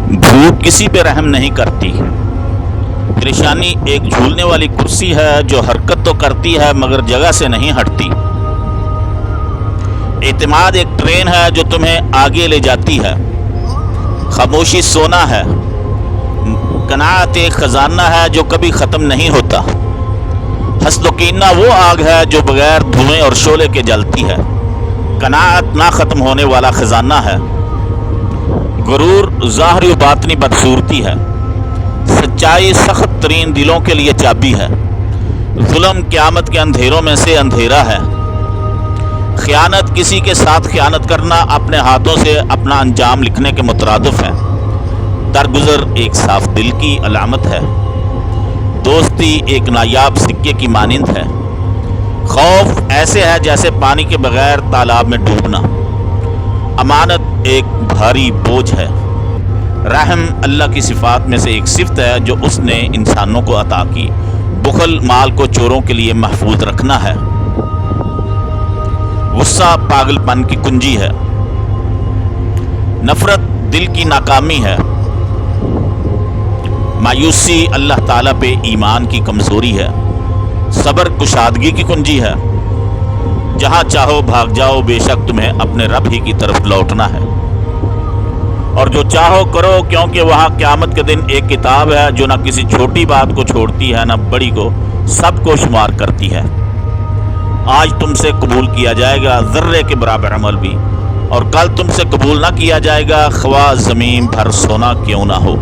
भूख किसी पे रहम नहीं करती। परेशानी एक झूलने वाली कुर्सी है जो हरकत तो करती है मगर जगह से नहीं हटती। एतमाद एक ट्रेन है जो तुम्हें आगे ले जाती है। खामोशी सोना है। कनाअत एक खजाना है जो कभी ख़त्म नहीं होता। हस्दुकीना वो आग है जो बगैर धुएं और शोले के जलती है। कनाअत ना ख़त्म होने वाला खजाना है। गुरूर ज़ाहिरी व बातनी बदसूरती है। सच्चाई सख्त तरीन दिलों के लिए चाबी है। जुल्म क़यामत के अंधेरों में से अंधेरा है। ख़यानत किसी के साथ ख़यानत करना अपने हाथों से अपना अंजाम लिखने के मुतरादिफ है। दरगुजर एक साफ दिल की अलामत है। दोस्ती एक नायाब सिक्के की मानिंद है। खौफ ऐसे है जैसे पानी के बगैर तालाब में डूबना। अमानत एक भारी बोझ है। रहम अल्लाह की सिफ़ात में से एक सिफ़त है जो उसने इंसानों को अता की। बुखल माल को चोरों के लिए महफूज रखना है। गुस्सा पागलपन की कुंजी है। नफ़रत दिल की नाकामी है। मायूसी अल्लाह ताला पे ईमान की कमज़ोरी है। सब्र कुशादगी की कुंजी है। जहाँ चाहो भाग जाओ, बेशक तुम्हें अपने रब ही की तरफ लौटना है। और जो चाहो करो, क्योंकि वहाँ क़यामत के दिन एक किताब है जो न किसी छोटी बात को छोड़ती है न बड़ी को, सबको शुमार करती है। आज तुमसे कबूल किया जाएगा ज़र्रे के बराबर अमल भी, और कल तुमसे कबूल ना किया जाएगा ख्वाह ज़मीन भर सोना क्यों ना हो।